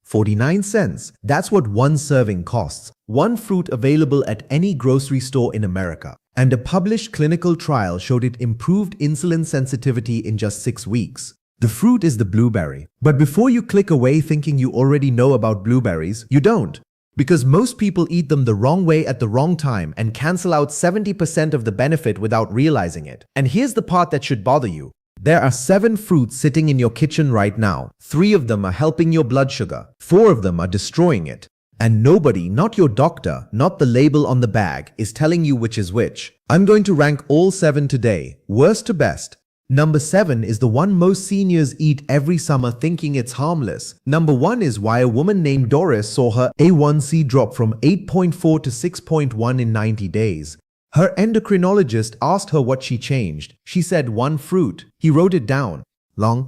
49 cents. That's what one serving costs. One fruit available at any grocery store in America. And a published clinical trial showed it improved insulin sensitivity in just 6 weeks. The fruit is the blueberry. But before you click away thinking you already know about blueberries, you don't. Because most people eat them the wrong way at the wrong time and cancel out 70% of the benefit without realizing it. And here's the part that should bother you. There are 7 fruits sitting in your kitchen right now. 3 of them are helping your blood sugar. 4 of them are destroying it. And nobody, not your doctor, not the label on the bag, is telling you which is which. I'm going to rank all 7 today, worst to best. Number 7 is the one most seniors eat every summer thinking it's harmless. Number 1 is why a woman named Doris saw her A1C drop from 8.4 to 6.1 in 90 days. Her endocrinologist asked her what she changed. She said 1 fruit. He wrote it down.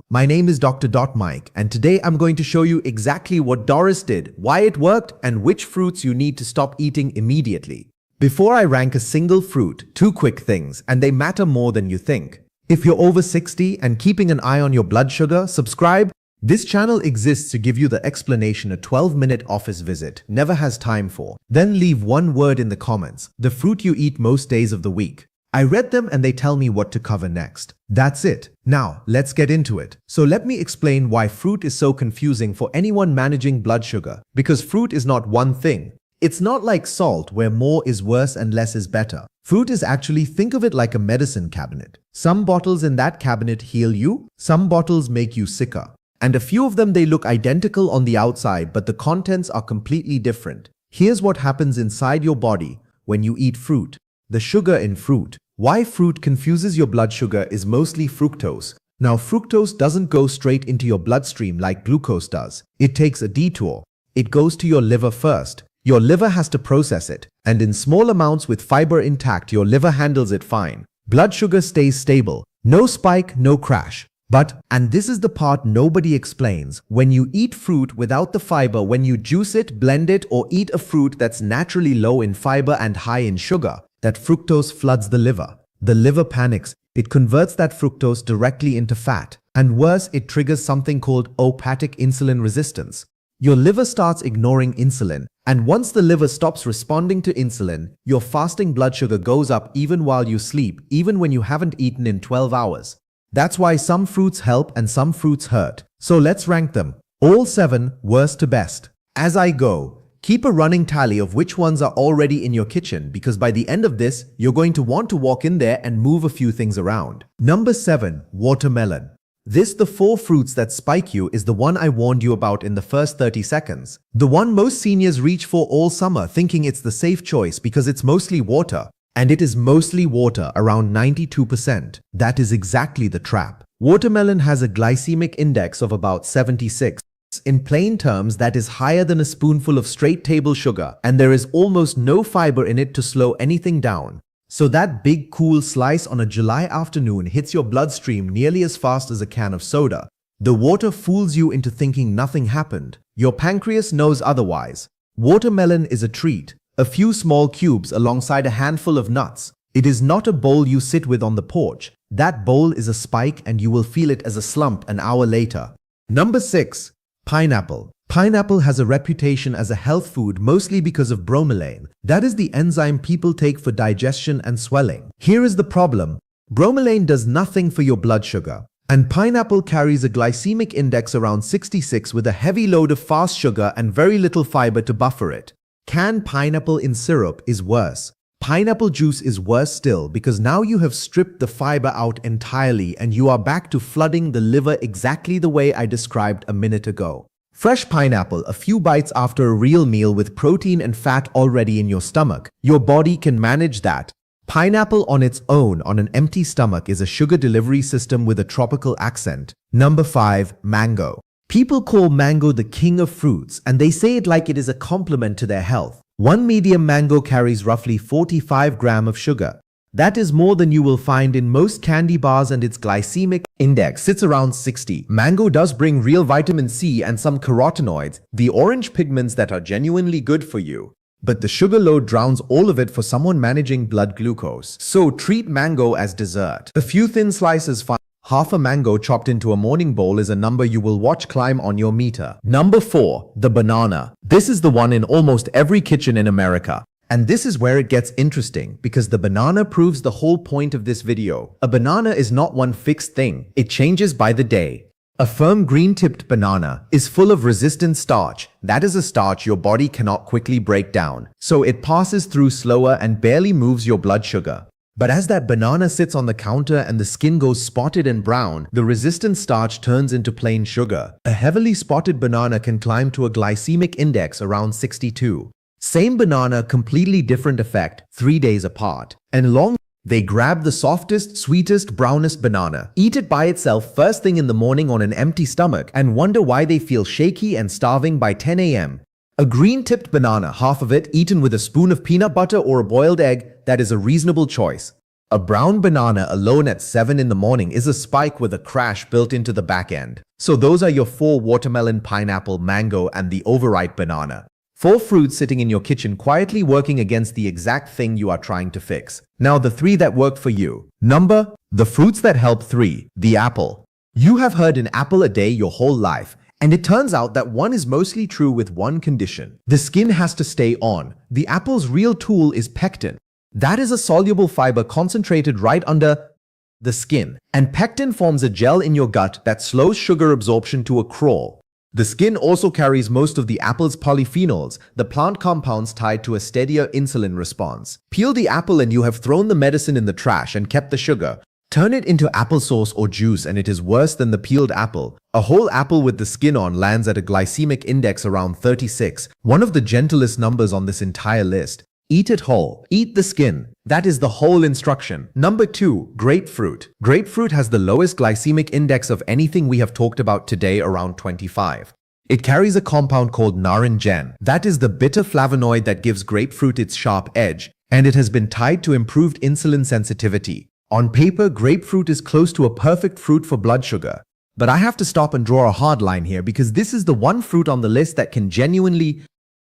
My name is Dr. Mike, and today I'm going to show you exactly what Doris did, why it worked, and which fruits you need to stop eating immediately. Before I rank a single fruit, 2 quick things, and they matter more than you think. If you're over 60 and keeping an eye on your blood sugar, subscribe. This channel exists to give you the explanation a 12-minute office visit never has time for. Then leave 1 word in the comments, the fruit you eat most days of the week. I read them and they tell me what to cover next. That's it. Now, let's get into it. So let me explain why fruit is so confusing for anyone managing blood sugar. Because fruit is not one thing. It's not like salt where more is worse and less is better. Fruit is actually, think of it like a medicine cabinet. Some bottles in that cabinet heal you, some bottles make you sicker. And a few of them they look identical on the outside, but the contents are completely different. Here's what happens inside your body when you eat fruit. The sugar in fruit. Why fruit confuses your blood sugar is mostly fructose. Now fructose doesn't go straight into your bloodstream like glucose does. It takes a detour. It goes to your liver first. Your liver has to process it, and in small amounts with fiber intact, your liver handles it fine. Blood sugar stays stable. No spike, no crash. But, and this is the part nobody explains, when you eat fruit without the fiber, when you juice it, blend it, or eat a fruit that's naturally low in fiber and high in sugar, that fructose floods the liver. The liver panics. It converts that fructose directly into fat. And worse, it triggers something called hepatic insulin resistance. Your liver starts ignoring insulin, and once the liver stops responding to insulin, your fasting blood sugar goes up even while you sleep, even when you haven't eaten in 12 hours. That's why some fruits help and some fruits hurt. So let's rank them. All 7, worst to best. As I go, keep a running tally of which ones are already in your kitchen, because by the end of this, you're going to want to walk in there and move a few things around. Number 7, watermelon. This, the 4 fruits that spike you, is the one I warned you about in the first 30 seconds. The one most seniors reach for all summer thinking it's the safe choice because it's mostly water. And it is mostly water, around 92%. That is exactly the trap. Watermelon has a glycemic index of about 76. In plain terms, that is higher than a spoonful of straight table sugar, and there is almost no fiber in it to slow anything down. So that big cool slice on a July afternoon hits your bloodstream nearly as fast as a can of soda. The water fools you into thinking nothing happened. Your pancreas knows otherwise. Watermelon is a treat. A few small cubes alongside a handful of nuts. It is not a bowl you sit with on the porch. That bowl is a spike and you will feel it as a slump an hour later. Number 6. Pineapple. Pineapple has a reputation as a health food mostly because of bromelain. That is the enzyme people take for digestion and swelling. Here is the problem. Bromelain does nothing for your blood sugar. And pineapple carries a glycemic index around 66 with a heavy load of fast sugar and very little fiber to buffer it. Canned pineapple in syrup is worse. Pineapple juice is worse still because now you have stripped the fiber out entirely and you are back to flooding the liver exactly the way I described a minute ago. Fresh pineapple, a few bites after a real meal with protein and fat already in your stomach. Your body can manage that. Pineapple on its own on an empty stomach is a sugar delivery system with a tropical accent. Number 5. Mango. People call mango the king of fruits and they say it like it is a compliment to their health. One medium mango carries roughly 45 grams of sugar. That is more than you will find in most candy bars and its glycemic index sits around 60. Mango does bring real vitamin C and some carotenoids, the orange pigments that are genuinely good for you. But the sugar load drowns all of it for someone managing blood glucose. So treat mango as dessert. A few thin slices fine. Half a mango chopped into a morning bowl is a number you will watch climb on your meter. Number 4. The banana. This is the one in almost every kitchen in America. And this is where it gets interesting, because the banana proves the whole point of this video. A banana is not one fixed thing. It changes by the day. A firm green-tipped banana is full of resistant starch. That is a starch your body cannot quickly break down, so it passes through slower and barely moves your blood sugar. But as that banana sits on the counter and the skin goes spotted and brown, the resistant starch turns into plain sugar. A heavily spotted banana can climb to a glycemic index around 62. Same banana, completely different effect, 3 days apart. And long they grab the softest, sweetest, brownest banana, eat it by itself first thing in the morning on an empty stomach, and wonder why they feel shaky and starving by 10 a.m. A green-tipped banana, half of it eaten with a spoon of peanut butter or a boiled egg, that is a reasonable choice. A brown banana alone at 7 in the morning is a spike with a crash built into the back end. So those are your 4: watermelon, pineapple, mango, and the overripe banana. 4 fruits sitting in your kitchen quietly working against the exact thing you are trying to fix. Now the 3 that worked for you. Number, the fruits that help. 3. The apple. You have heard an apple a day your whole life, and it turns out that one is mostly true with one condition. The skin has to stay on. The apple's real tool is pectin. That is a soluble fiber concentrated right under the skin, and pectin forms a gel in your gut that slows sugar absorption to a crawl. The skin also carries most of the apple's polyphenols, the plant compounds tied to a steadier insulin response. Peel the apple and you have thrown the medicine in the trash and kept the sugar. Turn it into applesauce or juice and it is worse than the peeled apple. A whole apple with the skin on lands at a glycemic index around 36, one of the gentlest numbers on this entire list. Eat it whole. Eat the skin. That is the whole instruction. Number 2. Grapefruit. Grapefruit has the lowest glycemic index of anything we have talked about today, around 25. It carries a compound called naringenin. That is the bitter flavonoid that gives grapefruit its sharp edge, and it has been tied to improved insulin sensitivity. On paper, grapefruit is close to a perfect fruit for blood sugar. But I have to stop and draw a hard line here, because this is the one fruit on the list that can genuinely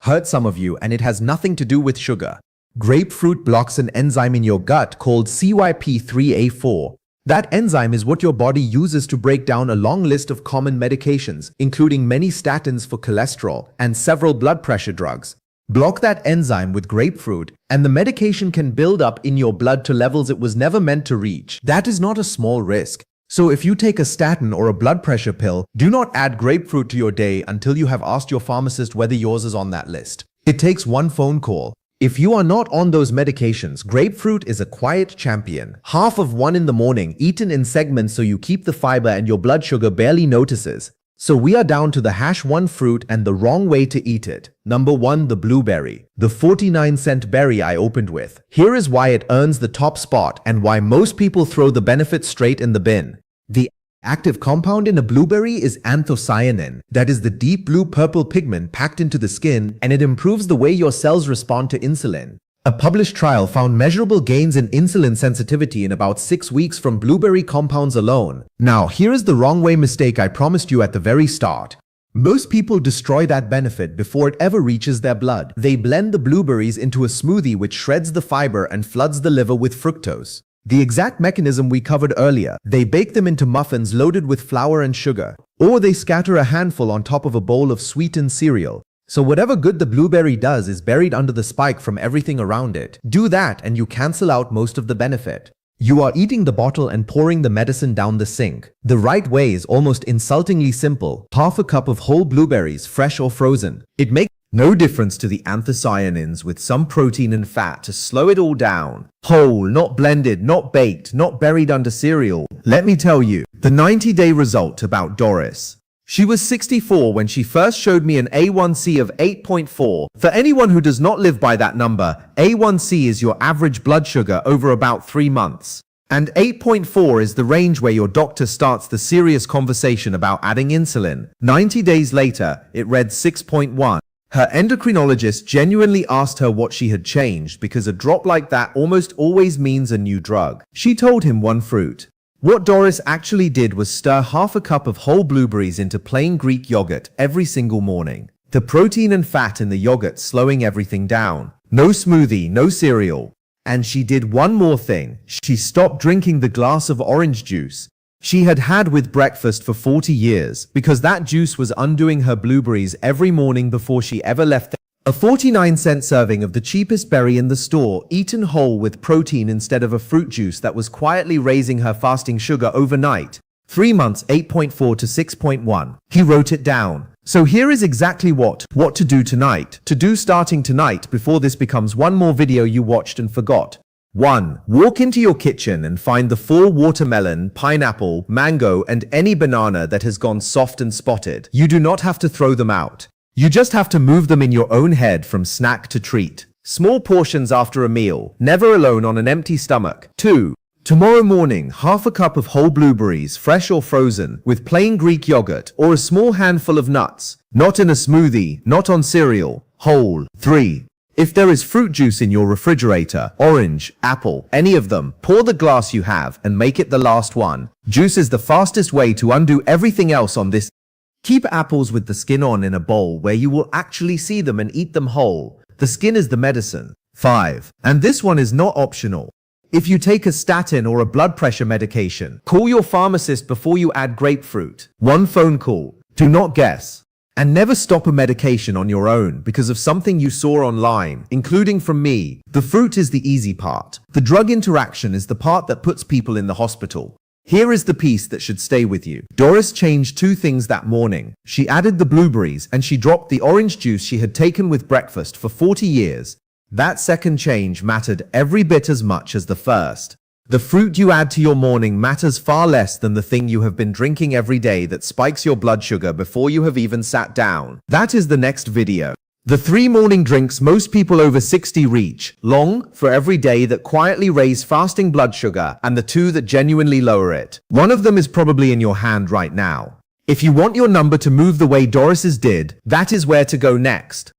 hurt some of you, and it has nothing to do with sugar. Grapefruit blocks an enzyme in your gut called CYP3A4. That enzyme is what your body uses to break down a long list of common medications, including many statins for cholesterol and several blood pressure drugs. Block that enzyme with grapefruit, and the medication can build up in your blood to levels it was never meant to reach. That is not a small risk. So if you take a statin or a blood pressure pill, do not add grapefruit to your day until you have asked your pharmacist whether yours is on that list. It takes one phone call. If you are not on those medications, grapefruit is a quiet champion. Half of one in the morning, eaten in segments so you keep the fiber and your blood sugar barely notices. So we are down to the #1 fruit and the wrong way to eat it. Number 1. The blueberry. The 49-cent berry I opened with. Here is why it earns the top spot and why most people throw the benefits straight in the bin. The active compound in a blueberry is anthocyanin. That is the deep blue-purple pigment packed into the skin, and it improves the way your cells respond to insulin. A published trial found measurable gains in insulin sensitivity in about 6 weeks from blueberry compounds alone. Now, here is the wrong way mistake I promised you at the very start. Most people destroy that benefit before it ever reaches their blood. They blend the blueberries into a smoothie which shreds the fiber and floods the liver with fructose. The exact mechanism we covered earlier. They bake them into muffins loaded with flour and sugar, or they scatter a handful on top of a bowl of sweetened cereal. So whatever good the blueberry does is buried under the spike from everything around it. Do that and you cancel out most of the benefit. You are eating the bottle and pouring the medicine down the sink. The right way is almost insultingly simple. Half a cup of whole blueberries, fresh or frozen. It makes no difference to the anthocyanins with some protein and fat to slow it all down. Whole, not blended, not baked, not buried under cereal. Let me tell you, the 90-day result about Doris. She was 64 when she first showed me an A1C of 8.4. For anyone who does not live by that number, A1C is your average blood sugar over about 3 months. And 8.4 is the range where your doctor starts the serious conversation about adding insulin. 90 days later, it read 6.1. Her endocrinologist genuinely asked her what she had changed because a drop like that almost always means a new drug. She told him 1 fruit. What Doris actually did was stir half a cup of whole blueberries into plain Greek yogurt every single morning. The protein and fat in the yogurt slowing everything down. No smoothie, no cereal. And she did one more thing. She stopped drinking the glass of orange juice. she had had with breakfast for 40 years because that juice was undoing her blueberries every morning before she ever left. A 49-cent serving of the cheapest berry in the store, eaten whole with protein instead of a fruit juice that was quietly raising her fasting sugar overnight. 3 months, 8.4 to 6.1. He wrote it down. So here is exactly what to do tonight. To do starting tonight before this becomes one more video you watched and forgot. 1. Walk into your kitchen and find the 4 watermelon, pineapple, mango, and any banana that has gone soft and spotted. You do not have to throw them out. You just have to move them in your own head from snack to treat. Small portions after a meal, never alone on an empty stomach. 2. Tomorrow morning, half a cup of whole blueberries, fresh or frozen, with plain Greek yogurt or a small handful of nuts. Not in a smoothie, not on cereal. Whole. 3. If there is fruit juice in your refrigerator, orange, apple, any of them, pour the glass you have and make it the last one. Juice is the fastest way to undo everything else on this. Keep apples with the skin on in a bowl where you will actually see them and eat them whole. The skin is the medicine. 5. And this one is not optional. If you take a statin or a blood pressure medication, call your pharmacist before you add grapefruit. 1 phone call. Do not guess. And never stop a medication on your own because of something you saw online, including from me. The fruit is the easy part. The drug interaction is the part that puts people in the hospital. Here is the piece that should stay with you. Doris changed 2 things that morning. She added the blueberries and she dropped the orange juice she had taken with breakfast for 40 years. That second change mattered every bit as much as the first. The fruit you add to your morning matters far less than the thing you have been drinking every day that spikes your blood sugar before you have even sat down. That is the next video. The 3 morning drinks most people over 60 reach, long, for every day that quietly raise fasting blood sugar, and the 2 that genuinely lower it. One of them is probably in your hand right now. If you want your number to move the way Doris's did, that is where to go next.